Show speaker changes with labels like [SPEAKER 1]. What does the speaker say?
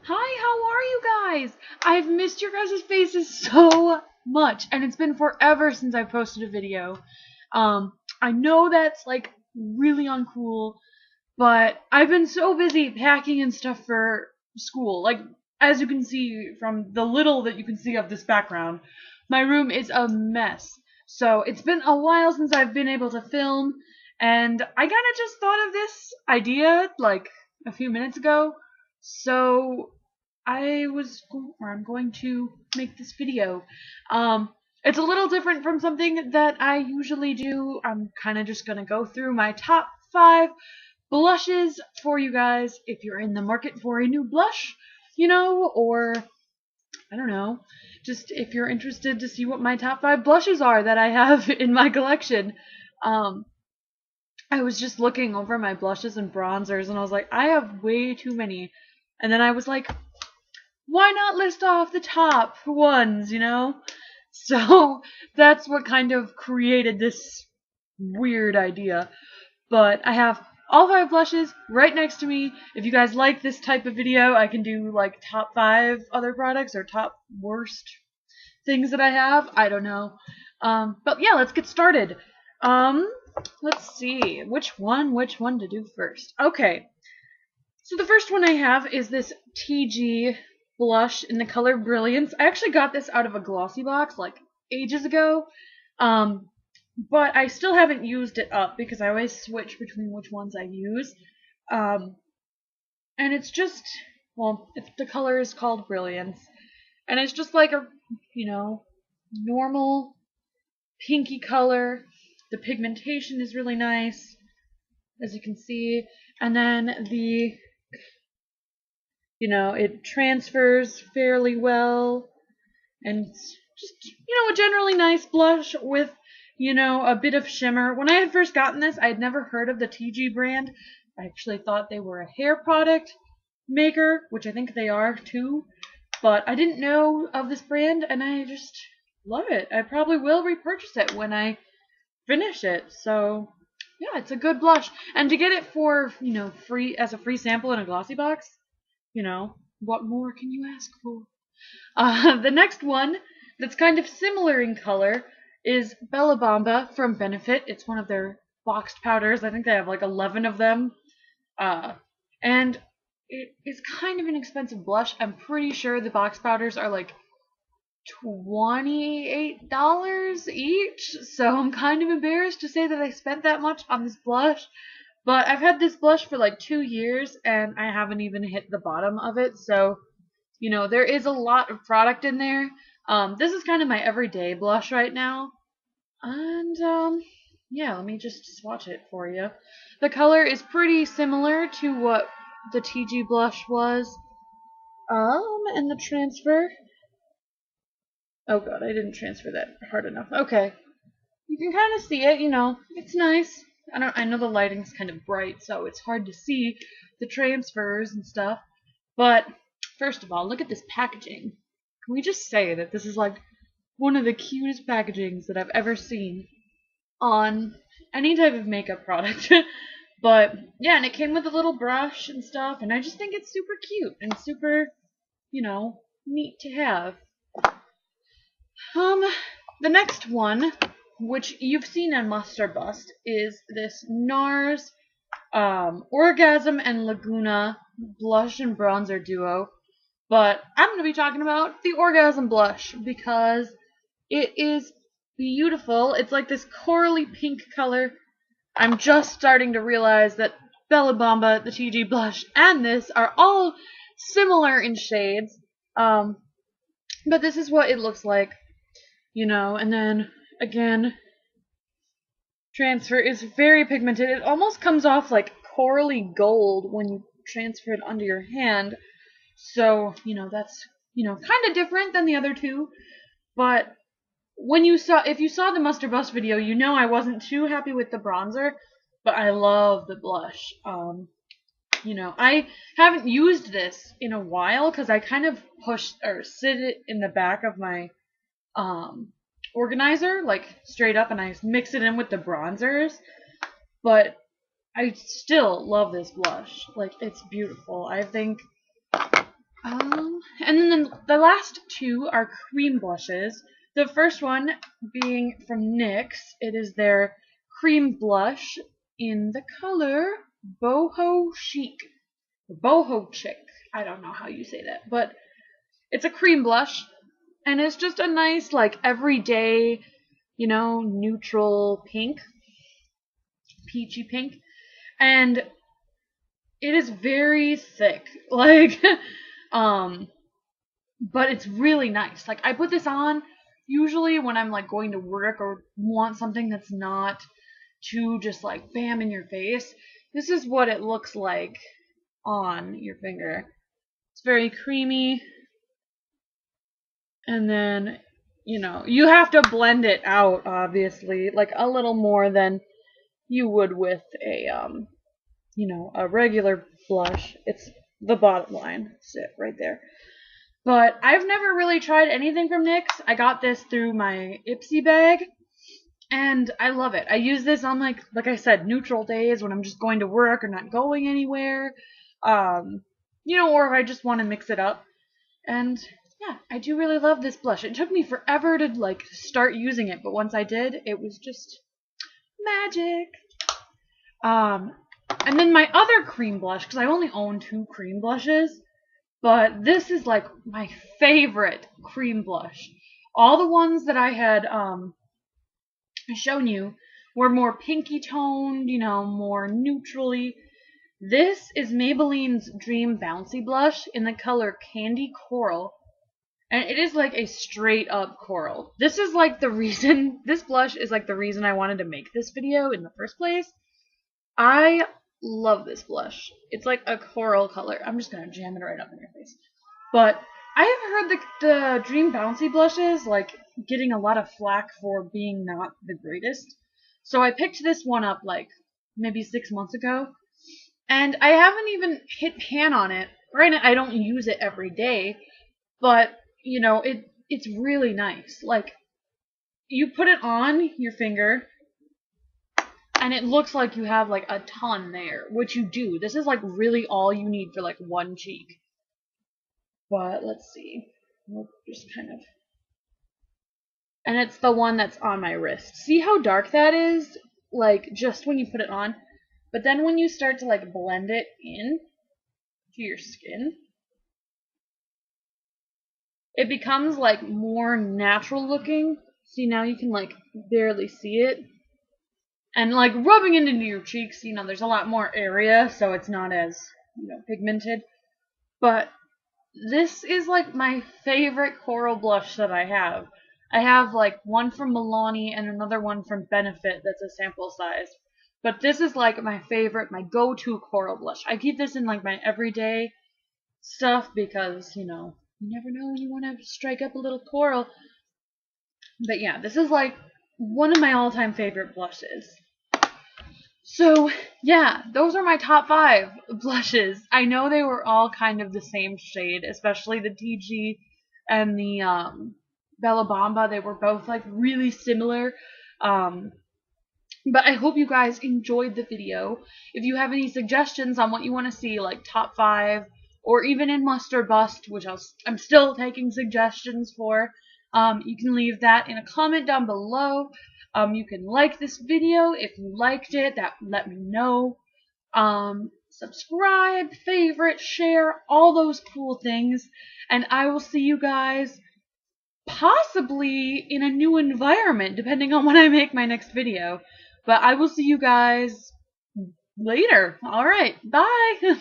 [SPEAKER 1] Hi, how are you guys? I've missed your guys' faces so much, and it's been forever since I posted a video. I know that's like really uncool, but I've been so busy packing and stuff for school. Like, as you can see from the little that you can see of this background, my room is a mess. So it's been a while since I've been able to film, and I kind of just thought of this idea like a few minutes ago. So I'm going to make this video. It's a little different from something that I usually do. I'm kind of just gonna go through my top 5 blushes for you guys if you're in the market for a new blush, or I don't know, just if you're interested to see what my top 5 blushes are that I have in my collection. I was just looking over my blushes and bronzers and I was like, I have way too many. And then I was like, why not list off the top ones, So that's what kind of created this weird idea. But I have all 5 blushes right next to me. If you guys like this type of video, I can do like top 5 other products or top worst things that I have. I don't know. But yeah, let's get started. Let's see which one to do first. Okay. So the first one I have is this Tigi blush in the color Brilliance. I actually got this out of a glossy box like ages ago. But I still haven't used it up because I always switch between which ones I use. And it's just, the color is called Brilliance. And it's just like a, normal pinky color. The pigmentation is really nice, as you can see. And then it transfers fairly well. And it's just, a generally nice blush with a bit of shimmer. When I had first gotten this, I had never heard of the Tigi brand. I actually thought they were a hair product maker, which I think they are too. But I didn't know of this brand, and I just love it. I probably will repurchase it when I finish it. So, yeah, it's a good blush. And to get it for, free as a free sample in a glossy box, what more can you ask for? The next one that's kind of similar in color is Bamba from Benefit. It's one of their boxed powders. I think they have like 11 of them. And it is kind of an expensive blush. I'm pretty sure the box powders are like $28 each. So I'm kind of embarrassed to say that I spent that much on this blush. But I've had this blush for like 2 years and I haven't even hit the bottom of it. So, there is a lot of product in there. This is kind of my everyday blush right now. And, yeah, let me just swatch it for you. The color is pretty similar to what the Tigi blush was. And the transfer. Oh god, I didn't transfer that hard enough. Okay. You can kind of see it, it's nice. I know the lighting's kind of bright, so it's hard to see the transfers and stuff. But first of all, look at this packaging. Can we just say that this is like one of the cutest packagings that I've ever seen on any type of makeup product. But yeah, and it came with a little brush and stuff, and I just think it's super cute and super, neat to have. The next one, which you've seen on Must or Bust, is this NARS Orgasm and Laguna blush and bronzer duo. But I'm going to be talking about the Orgasm blush because it is beautiful. It's like this corally pink color. I'm just starting to realize that Bamba, the Tigi blush, and this are all similar in shades. But this is what it looks like, and then again, transfer is very pigmented. It almost comes off like corally gold when you transfer it under your hand. So, that's, kind of different than the other two. But if you saw the Must or Bust video, I wasn't too happy with the bronzer, but I love the blush. I haven't used this in a while because I kind of sit it in the back of my organizer, like straight up, and I mix it in with the bronzers. But I still love this blush. Like, it's beautiful. I think And then the last two are cream blushes. The first one being from NYX. It is their cream blush in the color Boho Chic. Boho Chic. I don't know how you say that, but it's a cream blush, and it's just a nice, like, everyday, neutral pink, peachy pink, and it is very thick, like, but it's really nice. Like, I put this on usually when I'm, like, going to work or want something that's not too just, like, bam in your face. This is what it looks like on your finger. It's very creamy. And then, you have to blend it out, obviously, like a little more than you would with a regular blush. It's the bottom line. Sit right there. But I've never really tried anything from NYX. I got this through my Ipsy bag, and I love it. I use this on, like I said, neutral days when I'm just going to work or not going anywhere, or if I just want to mix it up. And yeah, I do really love this blush. It took me forever to, like, start using it, but once I did, it was just magic. And then my other cream blush, because I only own 2 cream blushes, but this is, like, my favorite cream blush. All the ones that I had shown you were more pinky toned, more neutrally. This is Maybelline's Dream Bouncy Blush in the color Candy Coral. And it is like a straight up coral. This is like the reason, this blush is like the reason I wanted to make this video in the first place. I love this blush. It's like a coral color. I'm just gonna jam it right up in your face. But I have heard the Dream Bouncy blushes, like, getting a lot of flack for being not the greatest. So I picked this one up, like, maybe 6 months ago. And I haven't even hit pan on it. Granted, I don't use it every day, but it's really nice. Like, you put it on your finger, and it looks like you have, like, a ton there, which you do. This is, like, really all you need for, like, one cheek. But let's see. We'll just kind of. And it's the one that's on my wrist. See how dark that is? Like, just when you put it on. But then when you start to, like, blend it in to your skin, it becomes, like, more natural looking. See, now you can, like, barely see it. And, like, rubbing it into your cheeks, there's a lot more area, so it's not as, pigmented. But this is, like, my favorite coral blush that I have. I have, like, one from Milani and another one from Benefit that's a sample size. But this is, like, my favorite, my go-to coral blush. I keep this in, like, my everyday stuff because, you never know when you want to strike up a little coral. But yeah, this is, like, one of my all-time favorite blushes. So, yeah, those are my top 5 blushes. I know they were all kind of the same shade, especially the Tigi and the Bamba. They were both, like, really similar. But I hope you guys enjoyed the video. If you have any suggestions on what you want to see, like top 5, or even in must or bust, which I'm still taking suggestions for, you can leave that in a comment down below. You can like this video if you liked it. Let me know. Subscribe, favorite, share, all those cool things. And I will see you guys possibly in a new environment, depending on when I make my next video. But I will see you guys later. Alright, bye!